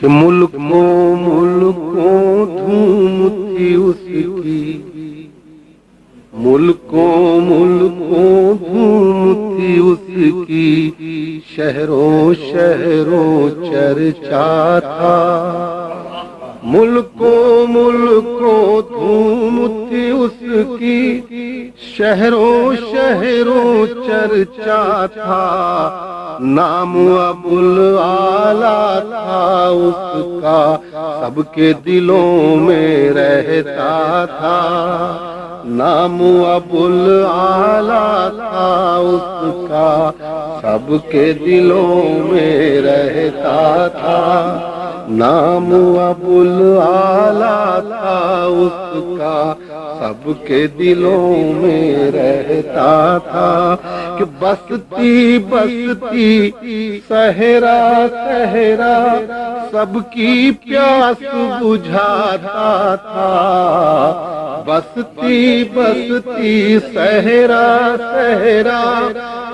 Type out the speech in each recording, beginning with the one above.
کہ ملکوں دھوم تھی اس کی، ملکوں دھوم تھی اس کی، شہروں چرچا تھا۔ ملکوں دھوم تھی اس کی، شہروں چرچا تھا۔ نام ابوالعالیٰ تھا اس کا، سب کے دلوں میں رہتا تھا۔ نام ابوالعالیٰ تھا اس کا، سب کے دلوں میں رہتا تھا۔ نام ابوالعالیٰ تھا اس کا، سب کے دلوں میں رہتا تھا۔ کہ بستی صحرا سب کی پیاس بجھاتا تھا۔ بستی صحرا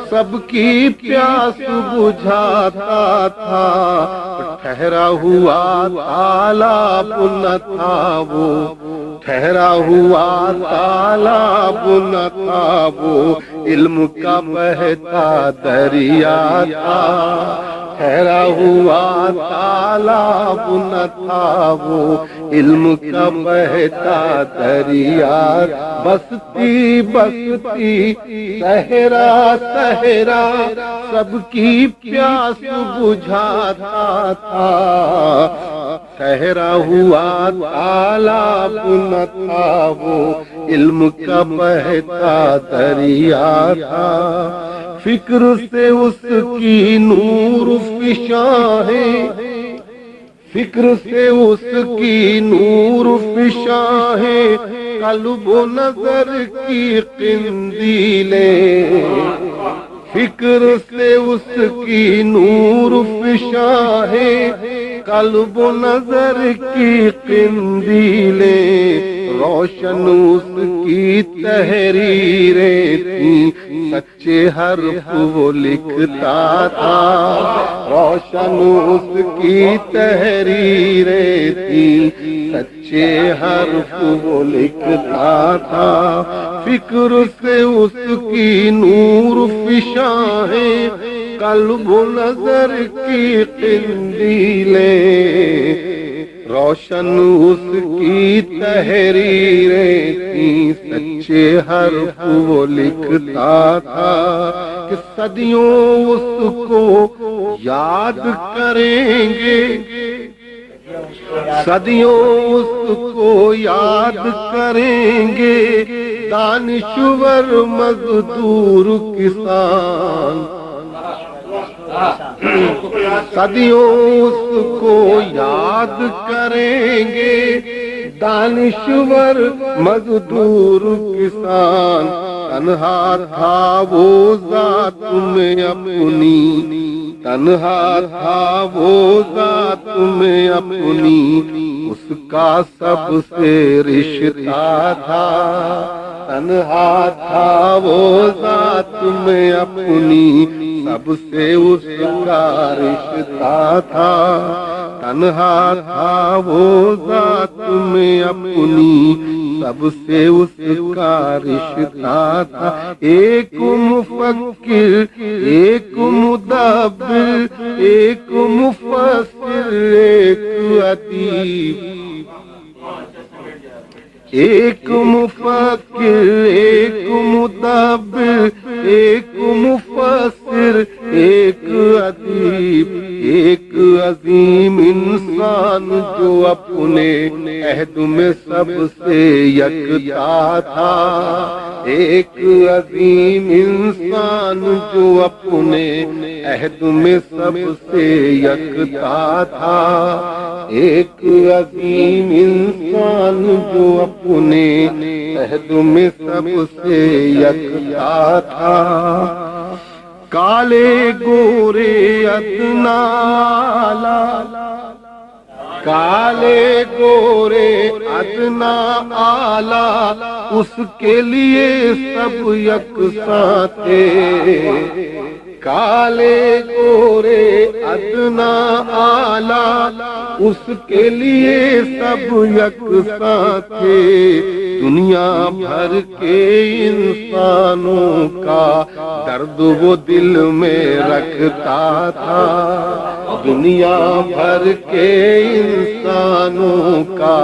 سب کی پیاس بجھاتا تھا۔ ٹھہرا ہوا تالاب نہ تھا وہ، ٹھہرا ہوا تالاب نہ تھا وہ، علم کا بہتا دریا تھا۔ ٹھہرا ہوا تالاب نہ تھا وہ، علم کا بہتا دریا۔ بستی صحرا سب کی پیاس بجھاتا تھا۔ ٹھہرا ہوا تالاب نہ تھا وہ، علم کا بہتا دریا تھا۔ فکر سے اس کی نور فشاں ہے، فکر سے اس کی نور فشاں ہے، قلب و نظر کی قندیلیں۔ فکر سے اس کی نور فشاں ہے، قلب و نظر کی قندیلیں۔ روشن اس کی تحریریں تھیں، سچے حرف وہ لکھتا تھا۔ روشن اس کی تحریریں تھیں، سچے حرف وہ لکھتا تھا۔ فکر سے اس کی نور فشاں ہے، قلب و نظر کی قندیلیں۔ روشن اس کی تحریریں تھیں، سچے حرف وہ لکھتا تھا۔ کہ صدیوں اس کو یاد کریں گے، صدیوں اس کو یاد کریں گے، دانشور مزدور کسان۔ صدیوں اس کو یاد کریں گے، دانشور مزدور کسان۔ تنہا تھا وہ ذات میں اپنی، تنہا تھا وہ ذات میں اپنی، اس کا سب سے رشتہ تھا۔ تنہا تھا وہ ذات میں اپنی، سب سے اس کا رشتہ تھا۔ تنہا تھا وہ ذات میں اپنی، سب سے اس کا رشتہ تھا۔ ایک مفکر، ایک مدبر، ایک مفسر، ایک ادیب۔ ایک مفکر، ایک مدبر، ایک مفسر، ایک ادیب، ایک عظیم انسان جو اپنے عہد میں سب سے یکتا تھا۔ ایک عظیم انسان جو اپنے عہد میں سب سے یکتا تھا۔ ایک عظیم انسان جو اپنے عہد میں سب سے یکتا تھا۔ کالے گورے ادنا اعلیٰ، کالے گورے ادنا اعلیٰ، اس کے لیے سب یکساں تھے۔ کالے گورے ادنا اعلی اس کے لیے سب یکساں تھے، دنیا بھر کے انسانوں کا درد وہ دل میں رکھتا تھا، دنیا بھر کے انسانوں کا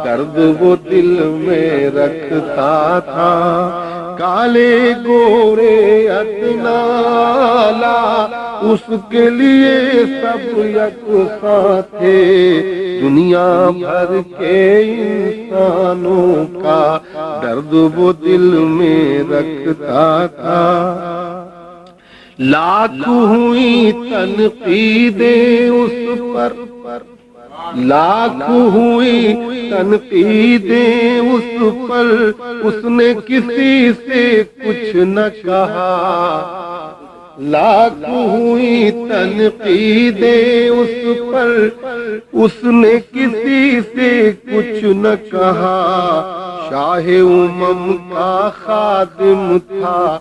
درد وہ دل میں رکھتا تھا، کالے گورے ادنا اعلی اس کے لیے سب یکساں تھے، دنیا بھر کے انسانوں کا درد وہ دل میں رکھتا تھا، لاکھ ہوئی تنقیدیں اس پر، لاکھ ہوئی تنقیدیں اس پر، اس نے کسی سے کچھ نہ کہا، لاکھ ہوئی تنقیدیں اس پر، اس نے کسی سے کچھ نہ کہا، شاہ امم کا خادم تھا،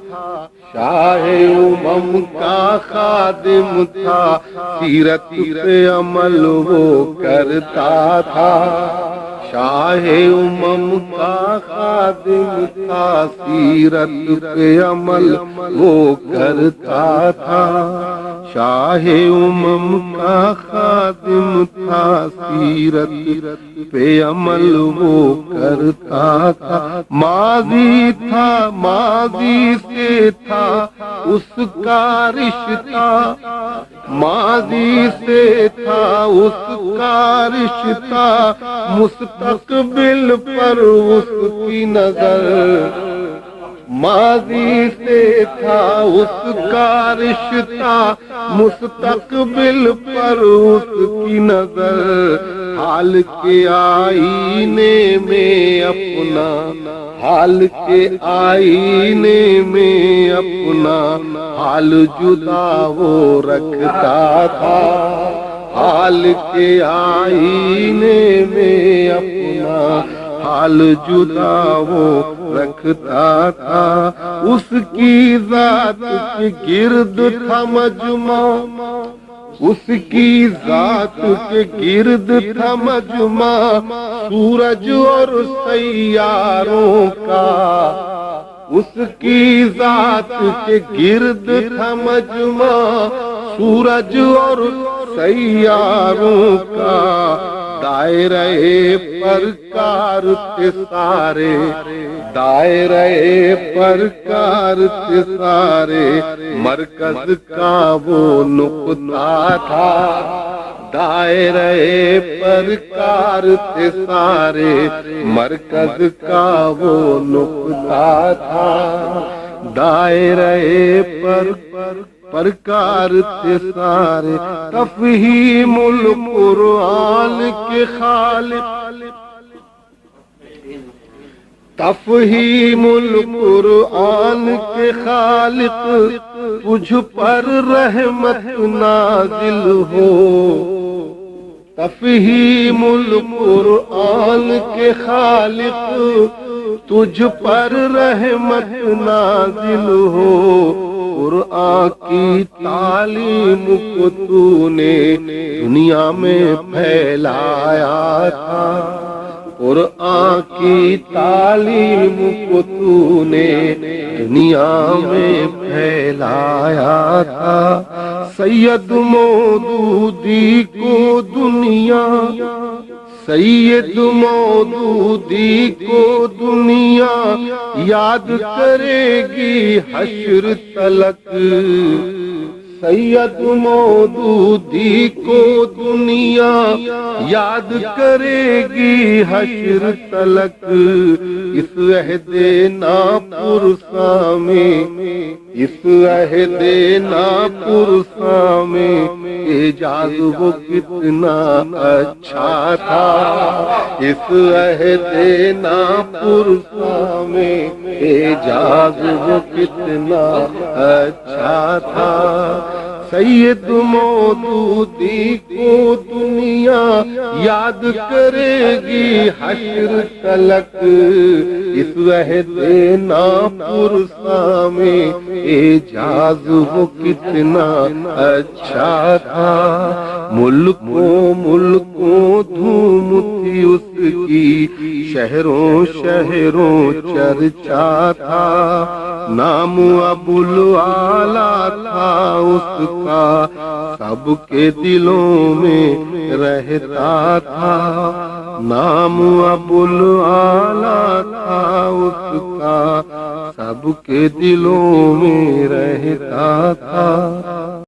شاہ امم کا خادم تھا، سیرت پہ عمل وہ کرتا تھا، شاہ امم کا خادم تھا، سیرت پہ عمل وہ کرتا تھا، شاہ امم کا خادم تھا، سیرت پہ عمل وہ کرتا تھا، ماضی تھا ماضی سے تھا اس کا رشتہ، ماضی سے تھا اس کا رشتہ، مستقبل پر اس کی نظر، ماضی سے تھا اس کا رشتہ، مستقبل پر اس کی نظر، حال کے آئینے میں اپنا، حال کے آئینے میں اپنا حال جدا وہ رکھتا تھا، حال کے آئینے میں اپنا حال جدا وہ رکھتا تھا، اس کی ذات کے گرد تھا مجمع، اس کی ذات کے گرد تھا مجمع، سورج اور سیاروں کا، اس کی ذات کے گرد تھا مجمع، سورج اور سیاروں کا، دائرہ پر کار تھے سارے، دائرہ پر کار تھے سارے، مرکز کا وہ نقطہ تھا، دائرہ پر کار تھے سارے، مرکز کا وہ نقطہ تھا، دائرہ پر کار تھے سارے، تفہیم القرآن کے خالق، تفہیم القرآن کے خالق، تجھ پر رحمت نازل ہو، تفہیم القرآن کے خالق، تجھ پر رحمت نازل ہو، قرآن کی تعلیم کو تو نے دنیا میں پھیلایا تھا، قرآن کی تعلیم کو تو نے دنیا میں پھیلایا تھا، سید مودودی کو دنیا، سید مودودی کو دنیا یاد کرے گی حشر تلک، سید مودودی کو دنیا یاد کرے گی حشر تلک، اس عہد ناپرساں میں، اس عہد ناپرساں میں اعجاز وہ کتنا اچھا تھا، اس عہد ناپرساں میں اعجاز وہ کتنا اچھا تھا، سید مودودی کو دنیا یاد کرے گی حشر تلک، اس عہد ناپرسا میں اعجاز وہ کتنا اچھا تھا، ملکوں دھوم تھی اس کی، شہروں شہروں چرچا تھا، نام ابوالعالیٰ تھا اس کا، سب کے دلوں میں رہتا تھا، نام ابوالعالیٰ تھا اس کا، سب کے دلوں میں رہتا تھا۔